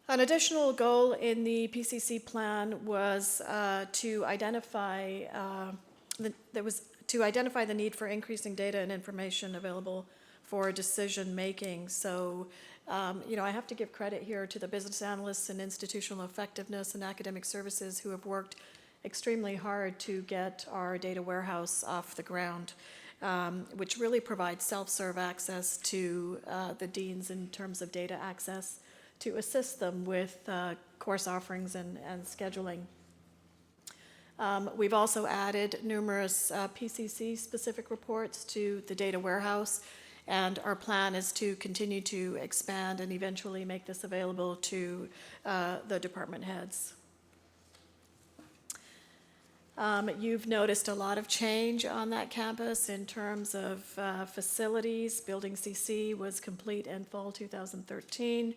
An additional goal in the PCC plan was to identify the need for increasing data and information available for decision making. So, I have to give credit here to the business analysts and institutional effectiveness and academic services who have worked extremely hard to get our data warehouse off the ground, which really provides self-serve access to the deans in terms of data access to assist them with course offerings and scheduling. We've also added numerous PCC-specific reports to the data warehouse, and our plan is to continue to expand and eventually make this available to the department heads. You've noticed a lot of change on that campus in terms of facilities. Building CC was complete in fall 2013.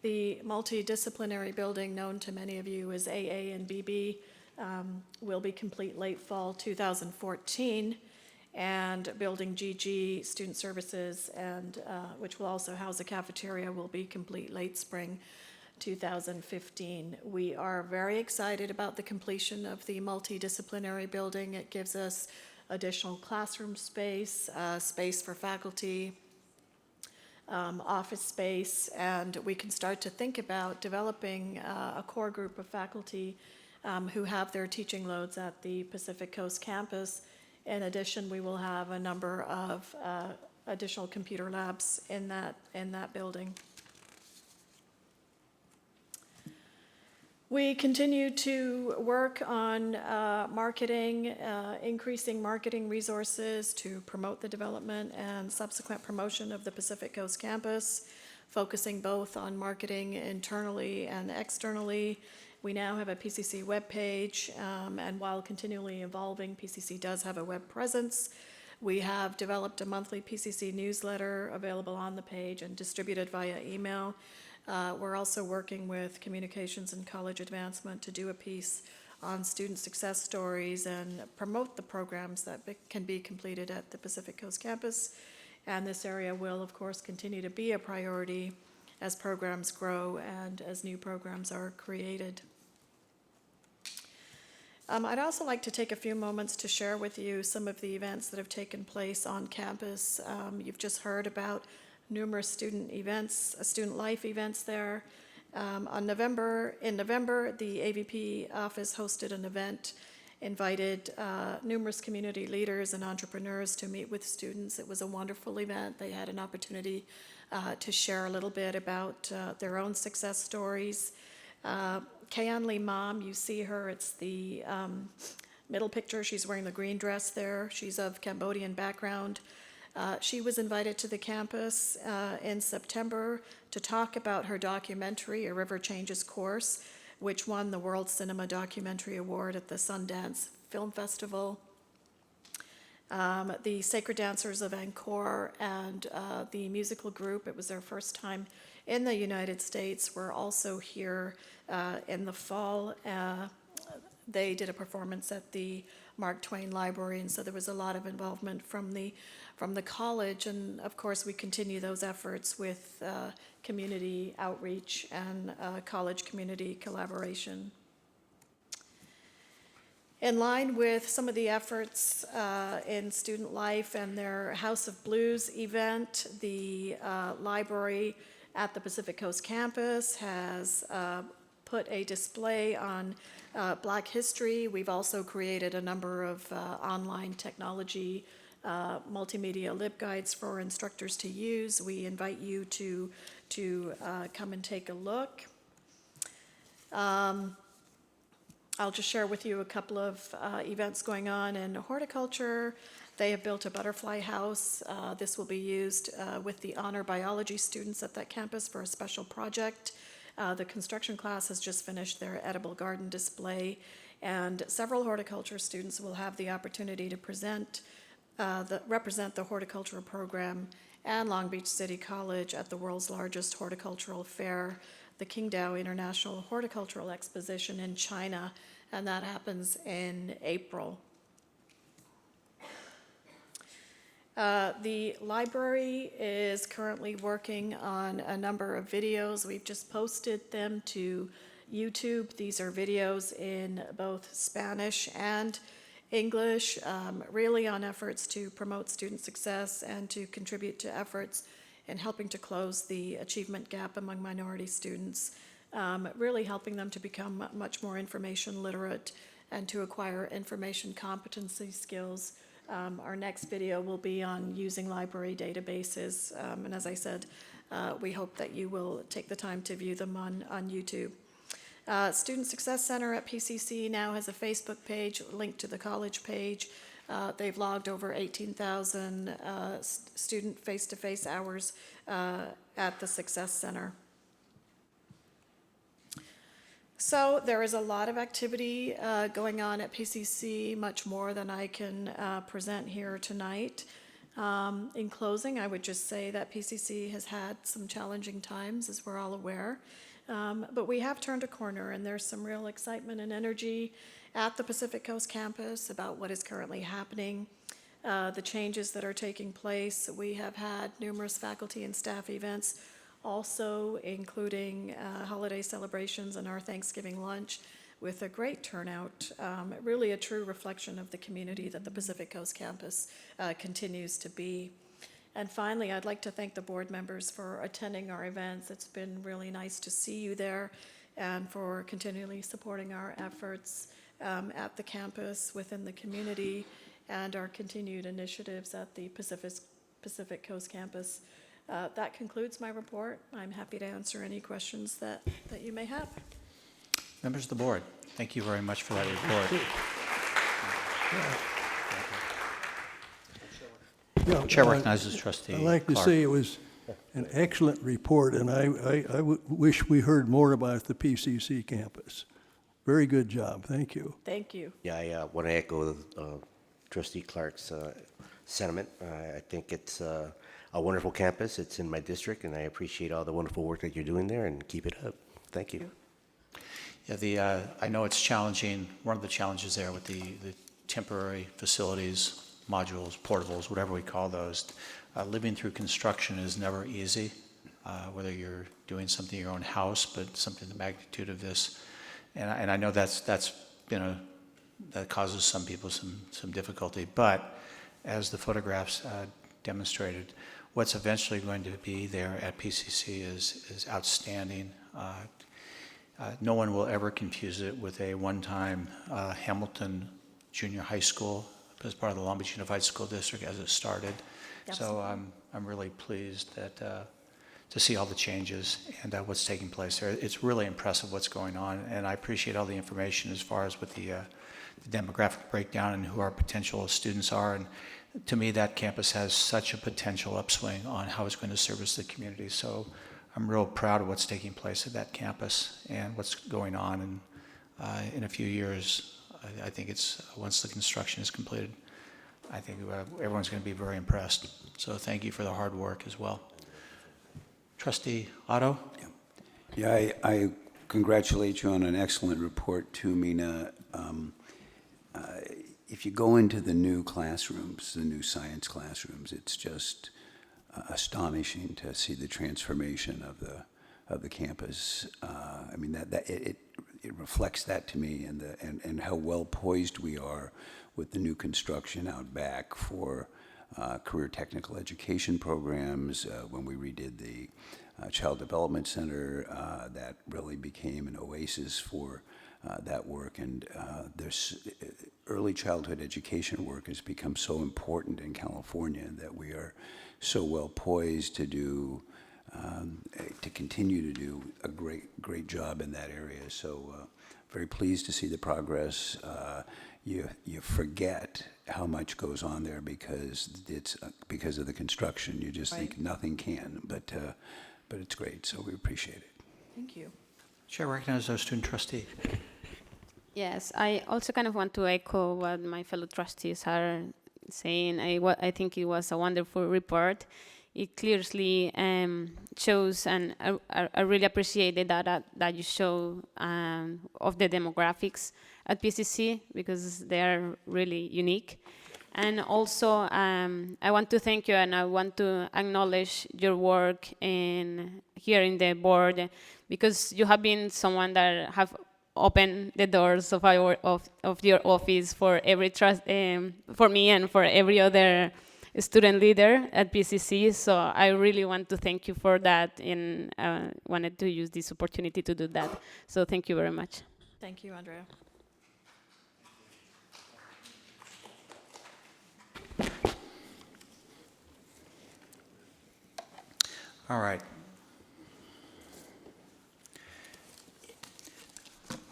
The multidisciplinary building, known to many of you as AA and BB, will be complete late fall 2014, and building GG, student services, and which will also house a cafeteria, will be complete late spring 2015. We are very excited about the completion of the multidisciplinary building. It gives us additional classroom space, space for faculty, office space, and we can start to think about developing a core group of faculty who have their teaching loads at the Pacific Coast campus. In addition, we will have a number of additional computer labs in that building. We continue to work on marketing, increasing marketing resources to promote the development and subsequent promotion of the Pacific Coast campus, focusing both on marketing internally and externally. We now have a PCC webpage, and while continually evolving, PCC does have a web presence. We have developed a monthly PCC newsletter available on the page and distributed via email. We're also working with Communications and College Advancement to do a piece on student success stories and promote the programs that can be completed at the Pacific Coast campus. And this area will, of course, continue to be a priority as programs grow and as new programs are created. I'd also like to take a few moments to share with you some of the events that have taken place on campus. You've just heard about numerous student events, student life events there. In November, the AVP office hosted an event, invited numerous community leaders and entrepreneurs to meet with students. It was a wonderful event. They had an opportunity to share a little bit about their own success stories. Kayan Lee Mom, you see her, it's the middle picture. She's wearing the green dress there. She's of Cambodian background. She was invited to the campus in September to talk about her documentary, A River Changes Course, which won the World Cinema Documentary Award at the Sundance Film Festival. The Sacred Dancers of Angkor and the musical group, it was their first time in the United States, were also here in the fall. They did a performance at the Mark Twain Library, and so there was a lot of involvement from the college, and of course we continue those efforts with community outreach and college community collaboration. In line with some of the efforts in student life and their House of Blues event, the library at the Pacific Coast campus has put a display on Black history. We've also created a number of online technology multimedia LibGuides for instructors to use. We invite you to come and take a look. I'll just share with you a couple of events going on in horticulture. They have built a butterfly house. This will be used with the honor biology students at that campus for a special project. The construction class has just finished their edible garden display, and several horticulture students will have the opportunity to represent the horticultural program and Long Beach City College at the world's largest horticultural fair, the Qingdao International Horticultural Exposition in China, and that happens in April. The library is currently working on a number of videos. We've just posted them to YouTube. These are videos in both Spanish and English, really on efforts to promote student success and to contribute to efforts in helping to close the achievement gap among minority students, really helping them to become much more information literate and to acquire information competency skills. Our next video will be on using library databases, and as I said, we hope that you will take the time to view them on YouTube. Student Success Center at PCC now has a Facebook page linked to the college page. They've logged over 18,000 student face-to-face hours at the Success Center. So there is a lot of activity going on at PCC, much more than I can present here tonight. In closing, I would just say that PCC has had some challenging times, as we're all aware, but we have turned a corner, and there's some real excitement and energy at the Pacific Coast campus about what is currently happening, the changes that are taking place. We have had numerous faculty and staff events, also including holiday celebrations and our Thanksgiving lunch with a great turnout, really a true reflection of the community that the Pacific Coast campus continues to be. And finally, I'd like to thank the board members for attending our events. It's been really nice to see you there and for continually supporting our efforts at the campus, within the community, and our continued initiatives at the Pacific Coast campus. That concludes my report. I'm happy to answer any questions that you may have. Members of the board, thank you very much for that report. Yeah, Chair recognizes Trustee I'd like to Clark. say it was an excellent report, and I wish we heard more about the PCC campus. Very good job. Thank you. Thank you. Yeah, I want to echo Trustee Clark's sentiment. I think it's a wonderful campus. It's in my district, and I appreciate all the wonderful work that you're doing there, and keep it up. Thank you. Yeah, I know it's challenging. One of the challenges there with the temporary facilities, modules, portables, whatever we call those, living through construction is never easy, whether you're doing something in your own house, but something the magnitude of this. And I know that causes some people some difficulty. But as the photographs demonstrated, what's eventually going to be there at PCC is outstanding. No one will ever confuse it with a one-time Hamilton Junior High School as part of the Long Beach Unified School District as it started. Absolutely. So I'm really pleased that to see all the changes and what's taking place there. It's really impressive what's going on, and I appreciate all the information as far as with the demographic breakdown and who our potential students are. And to me, that campus has such a potential upswing on how it's going to service the community. So I'm real proud of what's taking place at that campus and what's going on. And in a few years, I think it's once the construction is completed, I think everyone's going to be very impressed. So thank you for the hard work as well. Trustee Otto? Yeah, I congratulate you on an excellent report too, Mina. If you go into the new classrooms, the new science classrooms, it's just astonishing to see the transformation of the campus. I mean, it reflects that to me, and how well poised we are with the new construction out back for career technical education programs. When we redid the Child Development Center, that really became an oasis for that work. And there's early childhood education work has become so important in California that we are so well poised to do, to continue to do a great job in that area. So very pleased to see the progress. You forget how much goes on there because of the construction. You just think nothing can, but it's great. So we appreciate it. Thank you. Chair recognizes our student trustee. Yes, I also kind of want to echo what my fellow trustees are saying. I think it was a wonderful report. It clearly shows, and I really appreciate the data that you show of the demographics at PCC, because they are really unique. And also, I want to thank you, and I want to acknowledge your work here in the board, because you have been someone that have opened the doors of your office for every trust, for me and for every other student leader at PCC. So I really want to thank you for that, and wanted to use this opportunity to do that. So thank you very much. Thank you, Andrea. All right.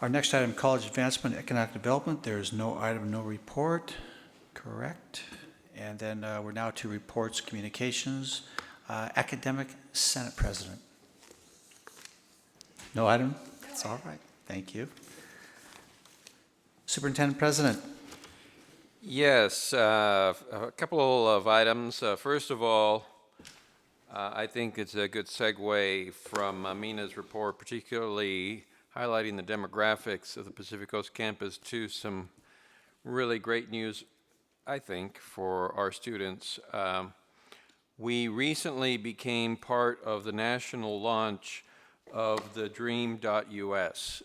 Our next item, college advancement, economic development. There's no item, no report. Correct. And then we're now to reports, communications, academic senate president. No item? That's all right. Thank you. Superintendent president. Yes, a couple of items. First of all, I think it's a good segue from Mina's report, particularly highlighting the demographics of the Pacific Coast campus, to some really great news, I think, for our students. We recently became part of the national launch of the Dream.us.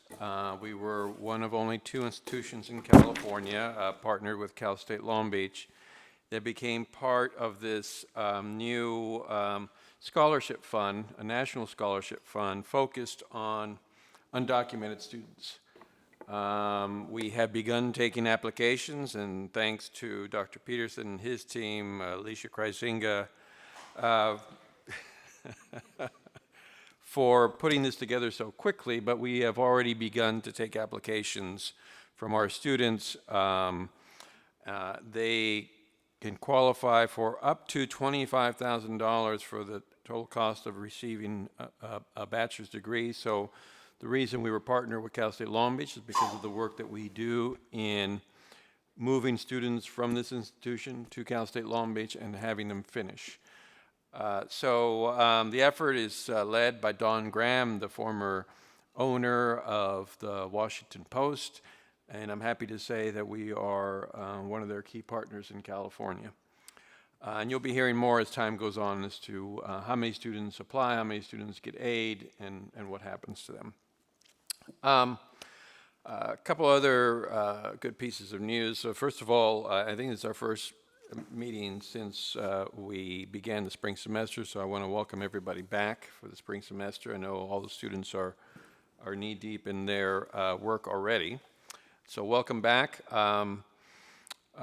We were one of only 2 institutions in California, partnered with Cal State Long Beach, that became part of this new scholarship fund, a national scholarship fund focused on undocumented students. We have begun taking applications, and thanks to Dr. Peterson and his team, Alicia Kreisinga, for putting this together so quickly, but we have already begun to take applications from our students. They can qualify for up to $25,000 for the total cost of receiving a bachelor's degree. So the reason we were partnered with Cal State Long Beach is because of the work that we do in moving students from this institution to Cal State Long Beach and having them finish. The effort is led by Don Graham, the former owner of the Washington Post, and I'm happy to say that we are one of their key partners in California. And you'll be hearing more as time goes on as to how many students apply, how many students get aid, and what happens to them. A couple other good pieces of news. So first of all, I think it's our first meeting since we began the spring semester, so I want to welcome everybody back for the spring semester. I know all the students are knee-deep in their work already, so welcome back.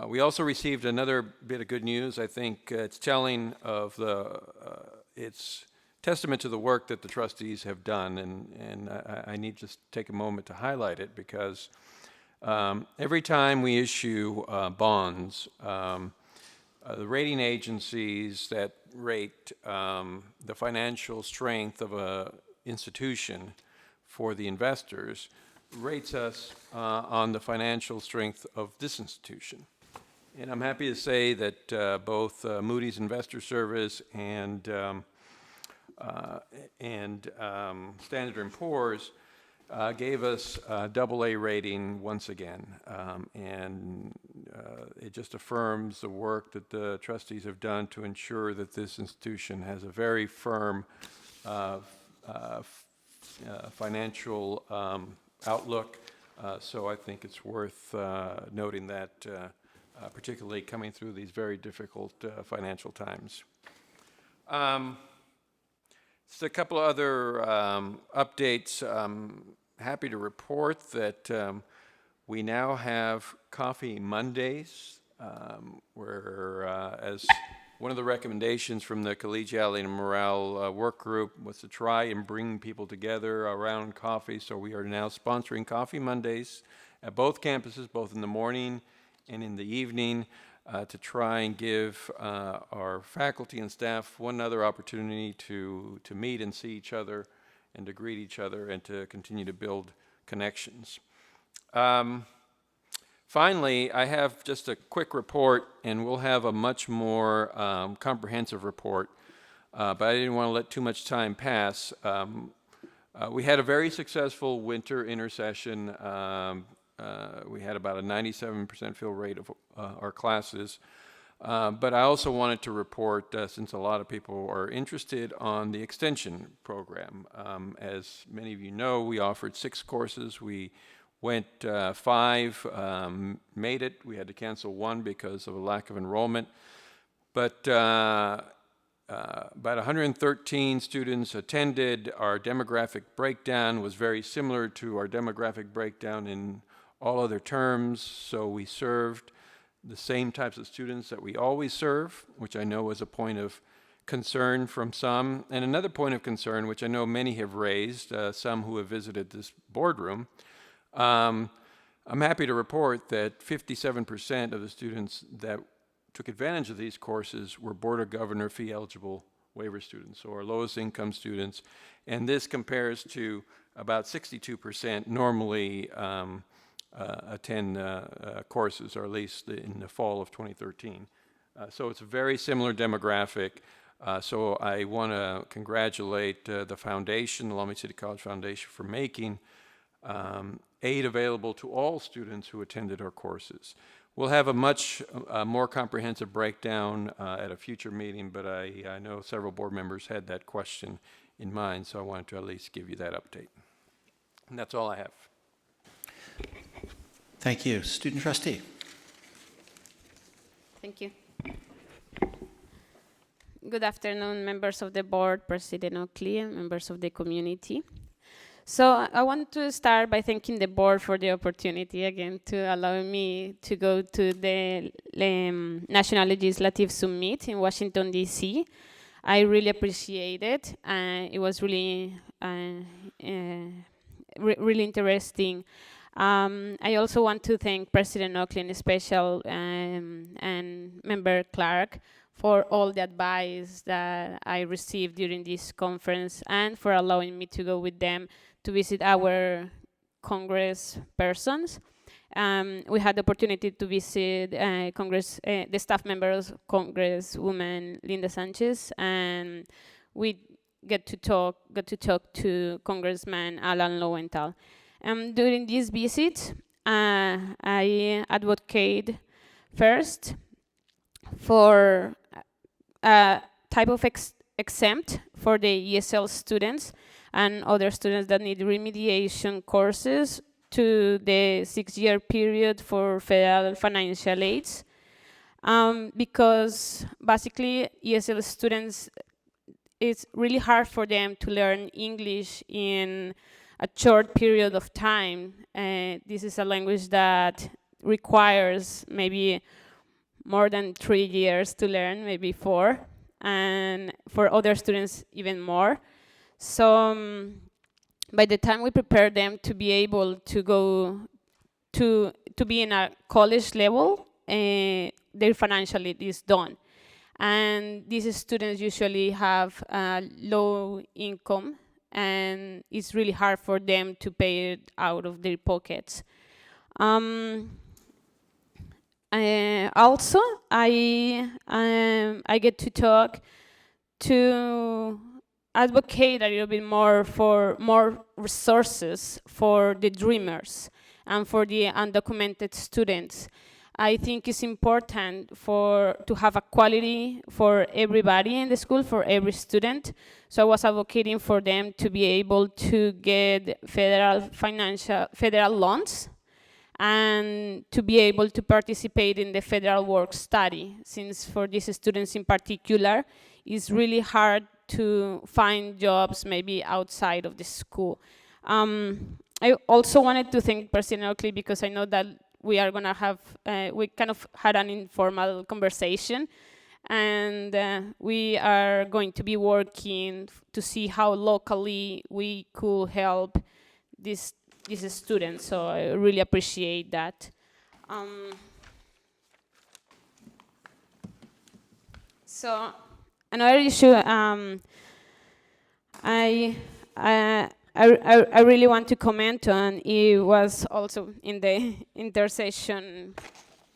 We also received another bit of good news. I think it's telling of it's testament to the work that the trustees have done, and I need to just take a moment to highlight it, because every time we issue bonds, the rating agencies that rate the financial strength of an institution for the investors rates us on the financial strength of this institution. And I'm happy to say that both Moody's Investor Service and Standard & Poor's gave us a AA rating once again, and it just affirms the work that the trustees have done to ensure that this institution has a very firm financial outlook. So I think it's worth noting that, particularly coming through these very difficult financial times. Just a couple of other updates. Happy to report that we now have Coffee Mondays, where as one of the recommendations from the Collegiality and Morale Work Group was to try and bring people together around coffee. So we are now sponsoring Coffee Mondays at both campuses, both in the morning and in the evening, to try and give our faculty and staff one other opportunity to meet and see each other, and to greet each other, and to continue to build connections. Finally, I have just a quick report, and we'll have a much more comprehensive report, but I didn't want to let too much time pass. We had a very successful winter intersession. We had about a 97% fill rate of our classes. But I also wanted to report, since a lot of people are interested, on the extension program. As many of you know, we offered 6 courses. We went 5, made it. We had to cancel 1 because of a lack of enrollment. But about 113 students attended. Our demographic breakdown was very similar to our demographic breakdown in all other terms, so we served the same types of students that we always serve, which I know was a point of concern from some. And another point of concern, which I know many have raised, some who have visited this boardroom, I'm happy to report that 57% of the students that took advantage of these courses were Board of Governor fee eligible waiver students, so our lowest income students. And this compares to about 62% normally attend courses, or at least in the fall of 2013. So it's a very similar demographic. So I want to congratulate the foundation, the Long Beach City College Foundation, for making aid available to all students who attended our courses. We'll have a much more comprehensive breakdown at a future meeting, but I know several board members had that question in mind, so I wanted to at least give you that update. And that's all I have. Thank you. Student trustee. Thank you. Good afternoon, members of the board, President Oakley, and members of the community. So I want to start by thanking the board for the opportunity again to allow me to go to the National Legislative Summit in Washington, D.C. I really appreciate it. It was really, really interesting. I also want to thank President Oakley in special and Member Clark for all the advice that I received during this conference and for allowing me to go with them to visit our Congress persons. We had the opportunity to visit the staff members, Congresswoman Linda Sanchez, and we got to talk to Congressman Alan Lowenthal. During this visit, I advocate first for a type of exempt for the ESL students and other students that need remediation courses to the 6-year period for federal financial aids. Because basically ESL students, it's really hard for them to learn English in a short period of time. This is a language that requires maybe more than 3 years to learn, maybe 4, and for other students even more. So by the time we prepare them to be able to go to be in a college level, their financial aid is done. And these students usually have low income, and it's really hard for them to pay it out of their pockets. Also, I get to talk to advocate a little bit more for more resources for the dreamers and for the undocumented students. I think it's important to have a quality for everybody in the school, for every student. So I was advocating for them to be able to get federal loans and to be able to participate in the federal work study, since for these students in particular, it's really hard to find jobs maybe outside of the school. I also wanted to thank President Oakley because I know that we are gonna have, we kind of had an informal conversation, and we are going to be working to see how locally we could help these students, so I really appreciate that. So another issue I really want to comment on, it was also in the intercession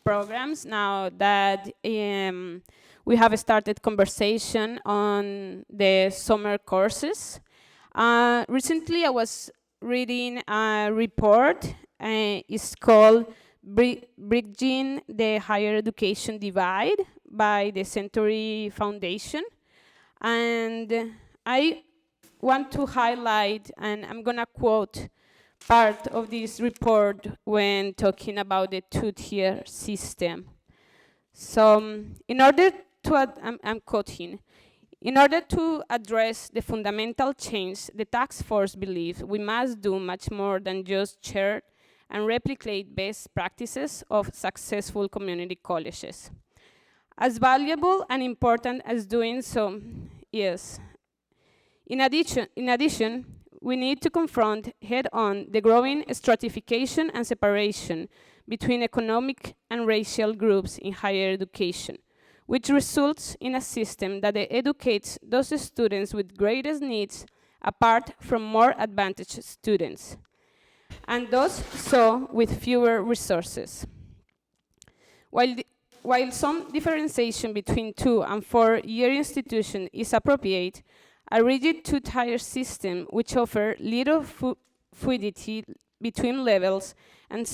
programs, now that we have started conversation on the summer courses. Recently I was reading a report, it's called Bridging the Higher Education Divide by the Century Foundation. And I want to highlight, and I'm gonna quote part of this report when talking about the two-tier system. So in order to, I'm quoting, in order to address the fundamental change, the task force believes we must do much more than just share and replicate best practices of successful community colleges. As valuable and important as doing so is, in addition, we need to confront head-on the growing stratification and separation between economic and racial groups in higher education, which results in a system that educates those students with greatest needs apart from more advantaged students, and does so with fewer resources. While some differentiation between 2- and 4-year institutions is appropriate, a rigid two-tier system which offers little fluidity between levels and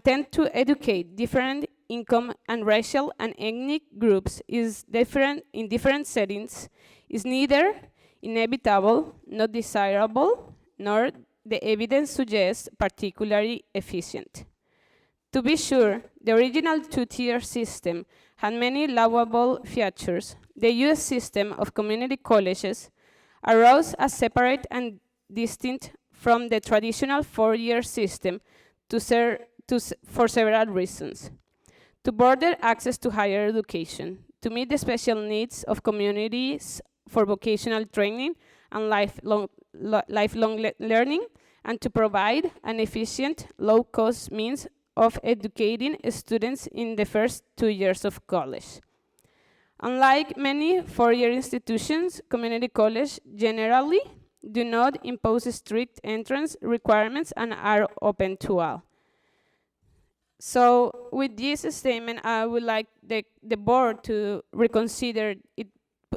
tend to educate different income and racial and ethnic groups is different in different settings is neither inevitable, not desirable, nor the evidence suggests particularly efficient. To be sure, the original two-tier system had many laudable features. The U.S. system of community colleges arose as separate and distinct from the traditional 4-year system for several reasons. To broaden access to higher education, to meet the special needs of communities for vocational training and lifelong learning, and to provide an efficient, low-cost means of educating students in the first 2 years of college. Unlike many 4-year institutions, community colleges generally do not impose strict entrance requirements and are open to all. So with this statement, I would like the board to reconsider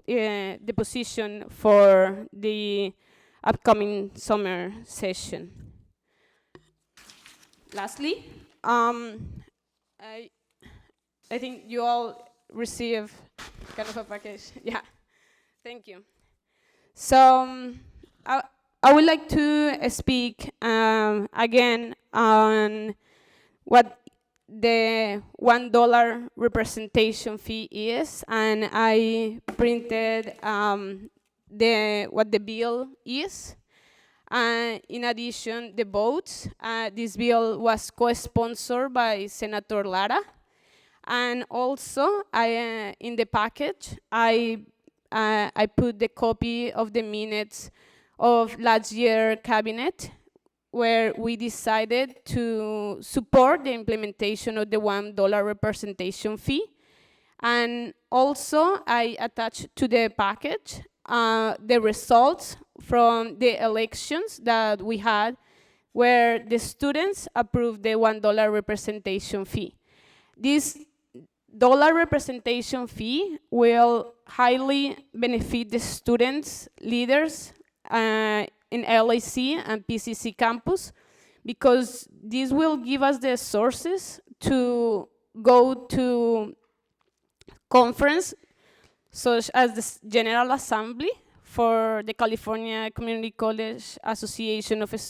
the position for the upcoming summer session. Lastly, I think you all receive kind of a package. Yeah, thank you. So I would like to speak again on what the $1 representation fee is, and I printed what the bill is. In addition, the votes. This bill was co-sponsored by Senator Lara. And also, in the package, I put the copy of the minutes of last year's cabinet, where we decided to support the implementation of the $1 representation fee. And also, I attached to the package the results from the elections that we had, where the students approved the $1 representation fee. This dollar representation fee will highly benefit the students, leaders in LAC and PCC campus, because this will give us the sources to go to conference such as the General Assembly for the California Community College Association of, the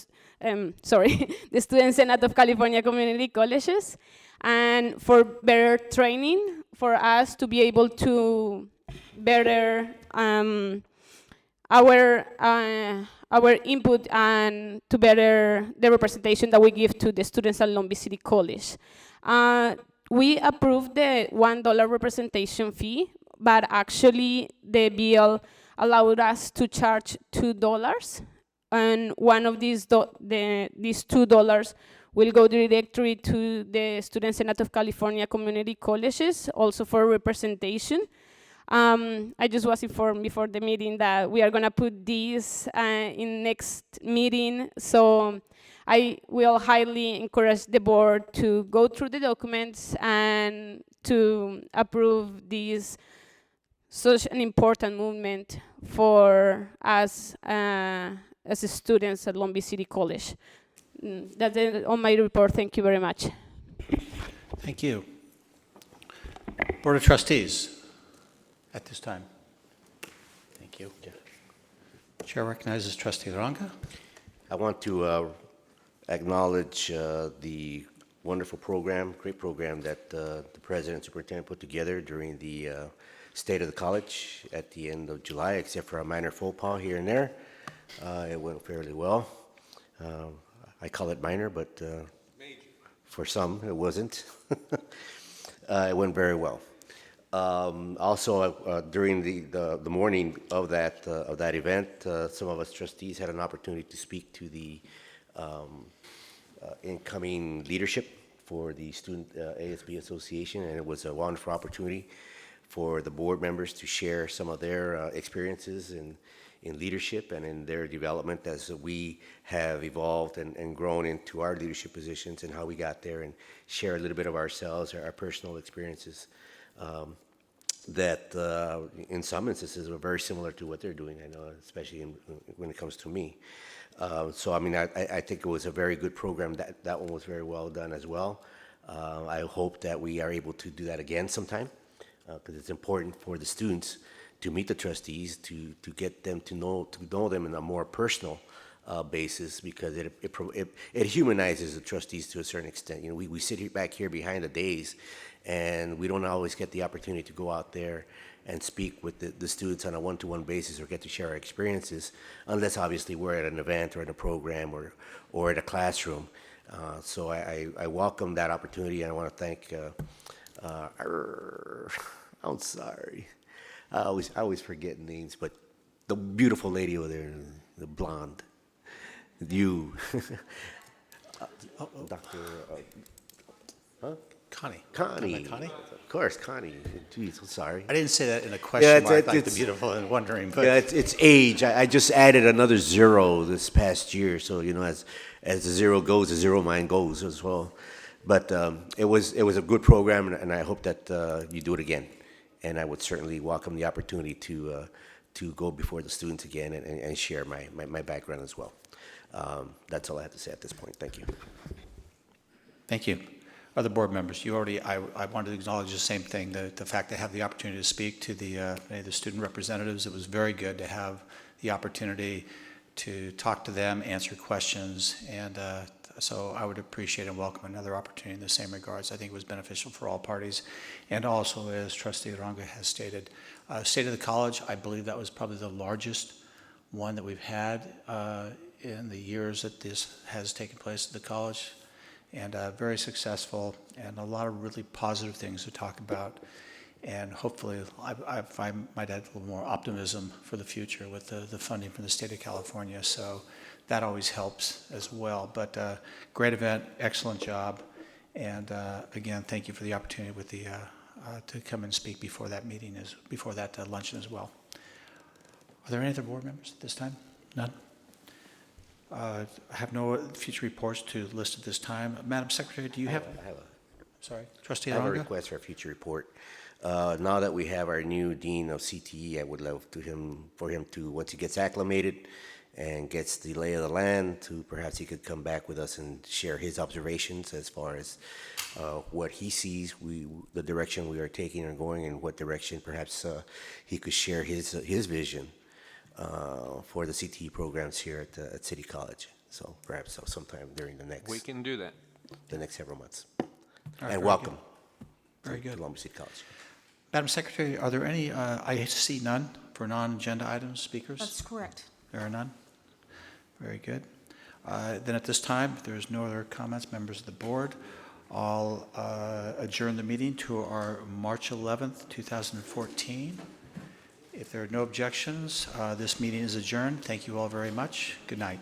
Student Senate of California Community Colleges, and for better training for us to be able to better our input and to better the representation that we give to the students at Long Beach City College. We approved the $1 representation fee, but actually the bill allowed us to charge $2, and one of these $2 will go directly to the Student Senate of California Community Colleges, also for representation. I just was informed before the meeting that we are gonna put these in next meeting, so I will highly encourage the board to go through the documents and to approve this such an important movement for us as students at Long Beach City College. That's it on my report. Thank you very much. Thank you. Board of Trustees. At this time. Thank you. Chair recognizes Trustee Ranga. I want to acknowledge the wonderful program, great program that the President and Superintendent put together during the State of the College at the end of July, except for a minor faux pas here and there. It went fairly well. I call it minor, but for some, it wasn't. It went very well. Also, during the morning of that event, some of us trustees had an opportunity to speak to the incoming leadership for the Student ASB Association, and it was a wonderful opportunity for the board members to share some of their experiences in leadership and in their development as we have evolved and grown into our leadership positions and how we got there, and share a little bit of ourselves, our personal experiences that in some instances are very similar to what they're doing, I know, especially when it comes to me. So, I mean, I think it was a very good program. That one was very well done as well. I hope that we are able to do that again sometime, because it's important for the students to meet the trustees, to get them to know them in a more personal basis, because it humanizes the trustees to a certain extent. You know, we sit back here behind the dais, and we don't always get the opportunity to go out there and speak with the students on a one-to-one basis or get to share our experiences, unless obviously we're at an event or in a program or at a classroom. So I welcome that opportunity, and I want to thank, I'm sorry, I always forget names, but the beautiful lady over there, the blonde, you, Dr. Connie. Connie. Connie? Of course, Connie. Geez, I'm sorry. I didn't say that in a question mark, like the it's- beautiful and wondering, but. Yeah, it's age. I just added another zero this past year, so you know, as the zero goes, the zero mind goes as well. But it was a good program, and I hope that you do it again. And I would certainly welcome the opportunity to go before the students again and share my background as well. That's all I have to say at this point. Thank you. Thank you. Other board members, I wanted to acknowledge the same thing, the fact to have the opportunity to speak to many of the student representatives. It was very good to have the opportunity to talk to them, answer questions, and so I would appreciate and welcome another opportunity in the same regards. I think it was beneficial for all parties. And also, as Trustee Ranga has stated, State of the College, I believe that was probably the largest one that we've had in the years that this has taken place at the college. And very successful, and a lot of really positive things to talk about. And hopefully, I might add a little more optimism for the future with the funding from the state of California. So that always helps as well. But great event, excellent job. And again, thank you for the opportunity with to come and speak before that meeting, before that luncheon as well. Are there any other board members at this time? None? I have no future reports to list at this time. Madam Secretary, do you have? Sorry, Trustee I have a Ranga? request for a future report. Now that we have our new dean of CTE, I would love for him to, once he gets acclimated and gets the lay of the land, to perhaps he could come back with us and share his observations as far as what he sees, the direction we are taking or going, and what direction perhaps he could share his vision for the CTE programs here at City College. So perhaps sometime during We can do that. the next several months. All right, And very welcome good. Very to good. Long Beach City College. Madam Secretary, are there any, I see none for non-agenda items, speakers? That's correct. There are none? Very good. Then at this time, if there's no other comments, members of the board, I'll adjourn the meeting to our March 11th, 2014. If there are no objections, this meeting is adjourned. Thank you all very much. Good night.